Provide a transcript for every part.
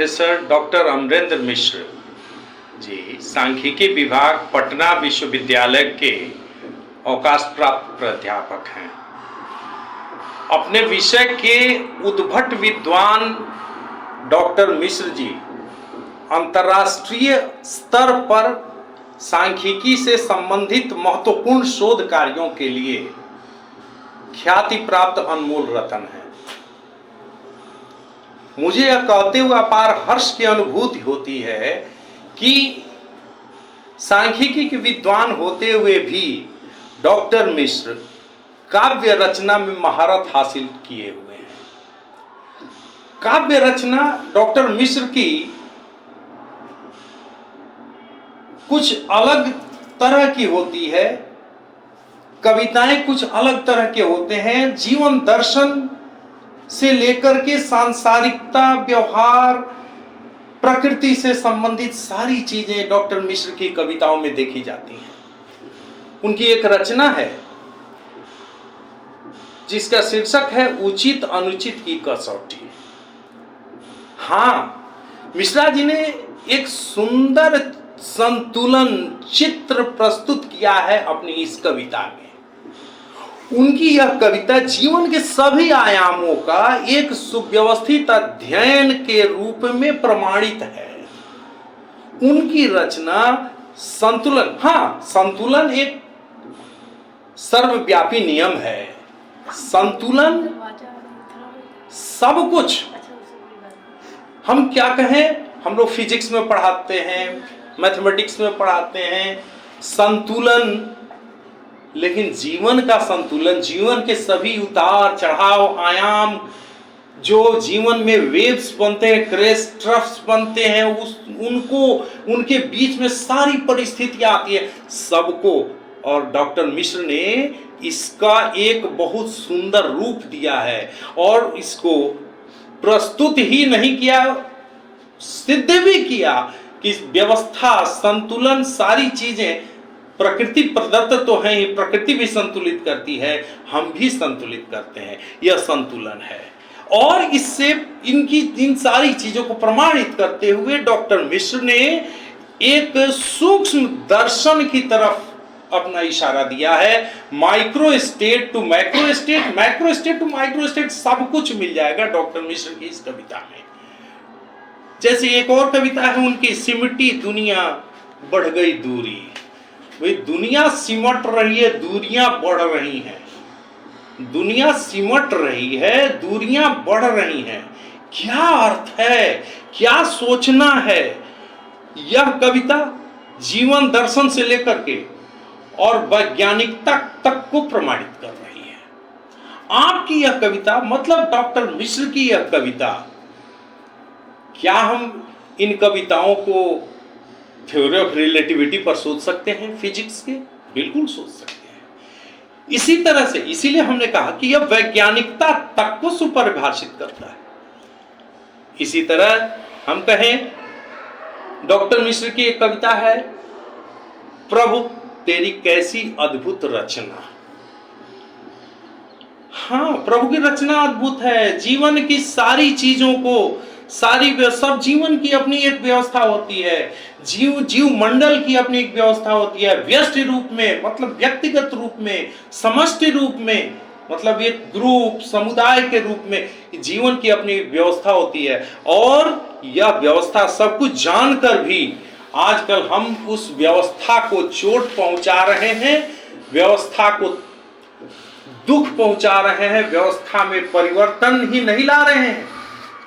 Professor doctor Amarendra Mishra ji सांख्यिकी विभाग पटना विश्वविद्यालय के अवकाश प्राप्त प्राध्यापक हैं। अपने विषय के उद्भट विद्वान डॉक्टर मिश्र जी अंतर्राष्ट्रीय स्तर पर सांख्यिकी से संबंधित महत्वपूर्ण शोध कार्यों के लिए ख्याति प्राप्त अनमोल रत्न है। मुझे यह कहते हुए अपार हर्ष की अनुभूति होती है कि सांख्यिकी के विद्वान होते हुए भी डॉक्टर मिश्र काव्य रचना में महारत हासिल किए हुए हैं। काव्य रचना डॉक्टर मिश्र की कुछ अलग तरह की होती है, कविताएं कुछ अलग तरह के होते हैं। जीवन दर्शन से लेकर के सांसारिकता, व्यवहार, प्रकृति से संबंधित सारी चीजें डॉक्टर मिश्र की कविताओं में देखी जाती हैं। उनकी एक रचना है जिसका शीर्षक है उचित अनुचित की कसौटी। हाँ, मिश्रा जी ने एक सुंदर संतुलन चित्र प्रस्तुत किया है अपनी इस कविता में। उनकी यह कविता जीवन के सभी आयामों का एक सुव्यवस्थित अध्ययन के रूप में प्रमाणित है। उनकी रचना संतुलन, हाँ, संतुलन एक सर्वव्यापी नियम है। संतुलन सब कुछ, हम क्या कहें, हम लोग फिजिक्स में पढ़ाते हैं, मैथमेटिक्स में पढ़ाते हैं संतुलन, लेकिन जीवन का संतुलन, जीवन के सभी उतार चढ़ाव, आयाम, जो जीवन में वेव्स बनते हैं, क्रेस्ट, ट्रफ्स बनते हैं, उनको, उनके बीच में सारी परिस्थितियां आती है सबको। और डॉक्टर मिश्र ने इसका एक बहुत सुंदर रूप दिया है और इसको प्रस्तुत ही नहीं किया, सिद्ध भी किया कि व्यवस्था, संतुलन, सारी चीजें प्रकृति प्रदत्त तो है ही, प्रकृति भी संतुलित करती है, हम भी संतुलित करते हैं, यह संतुलन है। और इससे इन सारी चीजों को प्रमाणित करते हुए डॉक्टर मिश्र ने एक सूक्ष्म दर्शन की तरफ अपना इशारा दिया है। Micro state to macro state, macro state to micro state, सब कुछ मिल जाएगा डॉक्टर मिश्र की इस कविता में। जैसे एक और कविता है उनकी, सिमटी दुनिया बढ़ गई दूरी। वही दुनिया सिमट रही है, दूरियां बढ़ रही हैं। दुनिया सिमट रही है, दूरियां बढ़ रही हैं। क्या अर्थ है, क्या सोचना है। यह कविता जीवन दर्शन से लेकर के और वैज्ञानिकता तक को प्रमाणित कर रही है। आपकी यह कविता, मतलब डॉक्टर मिश्र की यह कविता, क्या हम इन कविताओं को थ्योरी ऑफ रिलेटिविटी पर सोच सकते हैं, फिजिक्स के? बिल्कुल सोच सकते हैं। इसी तरह से, इसीलिए हमने कहा कि यह वैज्ञानिकता तक को सुपरिभाषित करता है। इसी तरह हम कहें, डॉक्टर मिश्र की एक कविता है, प्रभु तेरी कैसी अद्भुत रचना। हाँ, प्रभु की रचना अद्भुत है। जीवन की सारी चीजों को, सब जीवन की अपनी एक व्यवस्था होती है। जीव मंडल की अपनी एक व्यवस्था होती है। व्यष्टि रूप में, मतलब व्यक्तिगत रूप में, समष्टि रूप में, मतलब एक ग्रुप, समुदाय के रूप में जीवन की अपनी व्यवस्था होती है। और यह व्यवस्था सब कुछ जानकर भी आजकल हम उस व्यवस्था को चोट पहुंचा रहे हैं, व्यवस्था को दुख पहुंचा रहे हैं, व्यवस्था में परिवर्तन ही नहीं ला रहे हैं,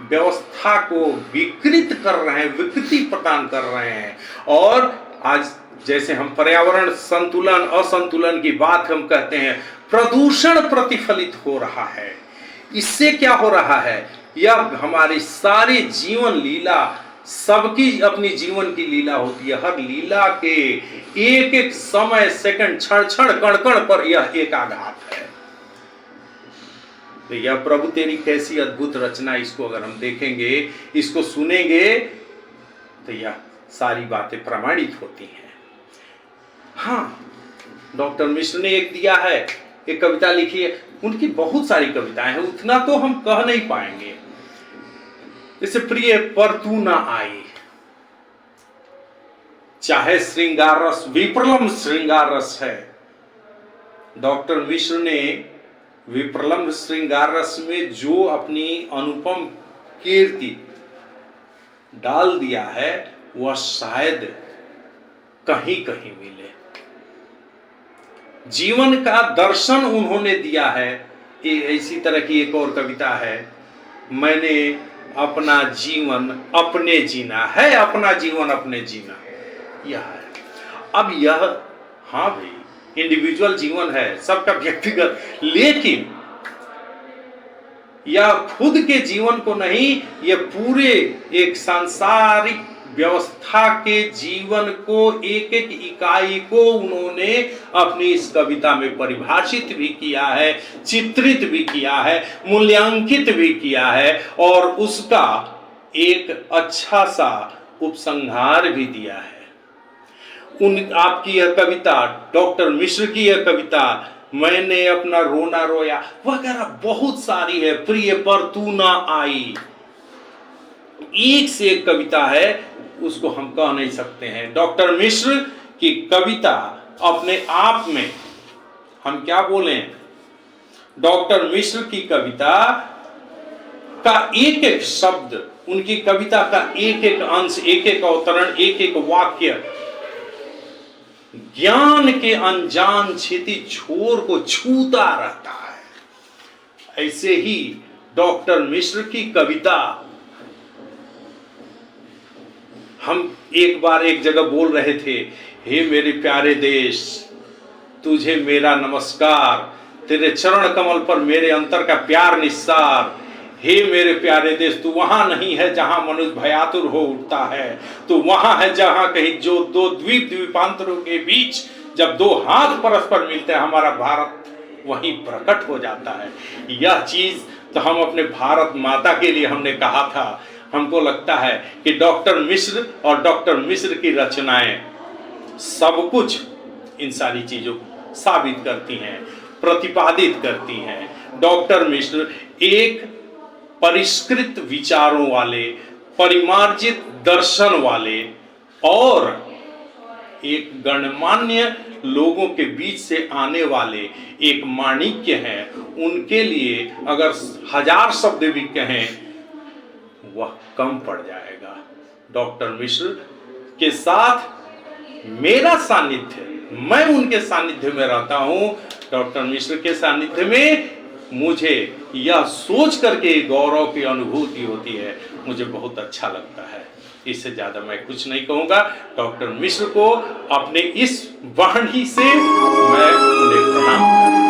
व्यवस्था को विकृत कर रहे हैं, विकृति प्रदान कर रहे हैं। और आज जैसे हम पर्यावरण संतुलन, असंतुलन की बात हम कहते हैं, प्रदूषण प्रतिफलित हो रहा है। इससे क्या हो रहा है, यह हमारी सारी जीवन लीला, सबकी अपनी जीवन की लीला होती है। हर लीला के एक एक समय, सेकंड, क्षण क्षण, कण कण पर यह एक आघात है। तो यह प्रभु तेरी कैसी अद्भुत रचना, इसको अगर हम देखेंगे, इसको सुनेंगे, तो यह सारी बातें प्रमाणित होती हैं। हाँ, डॉक्टर मिश्र ने एक दिया है, एक कविता लिखी है, उनकी बहुत सारी कविताएं हैं, उतना तो हम कह नहीं पाएंगे। जैसे प्रिय पर तू ना आई, चाहे श्रृंगार रस विप्रलम्ब श्रृंगार रस है। डॉक्टर मिश्र ने विप्रलम्ब श्रृंगार रस में जो अपनी अनुपम कीर्ति डाल दिया है वह शायद कहीं कहीं मिले। जीवन का दर्शन उन्होंने दिया है। इसी तरह की एक और कविता है, मैंने अपना जीवन अपने जीना है, अपना जीवन अपने जीना, यह है। अब यह हाँ भाई इंडिविजुअल जीवन है, सबका व्यक्तिगत, लेकिन यह खुद के जीवन को नहीं, यह पूरे एक सांसारिक व्यवस्था के जीवन को, एक एक इकाई को उन्होंने अपनी इस कविता में परिभाषित भी किया है, चित्रित भी किया है, मूल्यांकित भी किया है और उसका एक अच्छा सा उपसंहार भी दिया है। आपकी यह कविता, डॉक्टर मिश्र की यह कविता, मैंने अपना रोना रोया वगैरह बहुत सारी है, प्रिय पर तू ना आई, एक से एक कविता है, उसको हम कह नहीं सकते हैं। डॉक्टर मिश्र की कविता अपने आप में हम क्या बोलें, डॉक्टर मिश्र की कविता का एक एक शब्द, उनकी कविता का एक एक अंश, एक एक अवतरण, एक एक वाक्य ज्ञान के अनजान क्षिति छोर को छूता रहता है। ऐसे ही डॉक्टर मिश्र की कविता, हम एक बार एक जगह बोल रहे थे, हे मेरे प्यारे देश तुझे मेरा नमस्कार, तेरे चरण कमल पर मेरे अंतर का प्यार निस्सार। हे मेरे प्यारे देश, तू वहां नहीं है जहां मनुष्य भयातुर हो उठता है, तू वहां है जहां कहीं जो दो द्वीप द्वीपांतरों के बीच जब दो हाथ परस्पर मिलते हैं, हमारा भारत वहीं प्रकट हो जाता है। यह चीज तो हम अपने भारत माता के लिए हमने कहा था। हमको लगता है कि डॉक्टर मिश्र और डॉक्टर मिश्र की रचनाएं सब कुछ इन सारी चीजों को साबित करती हैं, प्रतिपादित करती हैं। डॉक्टर मिश्र एक परिष्कृत विचारों वाले, परिमार्जित दर्शन वाले और एक गणमान्य लोगों के बीच से आने वाले एक माणिक्य हैं। उनके लिए अगर 1000 शब्द भी कहें वह कम पड़ जाएगा। डॉक्टर मिश्र के साथ मेरा सानिध्य, मैं उनके सानिध्य में रहता हूं। डॉक्टर मिश्र के सानिध्य में मुझे यह सोच करके गौरव की अनुभूति होती है, मुझे बहुत अच्छा लगता है। इससे ज्यादा मैं कुछ नहीं कहूंगा। डॉक्टर मिश्र को अपने इस वाणी से मैं उन्हें प्रणाम करता हूं।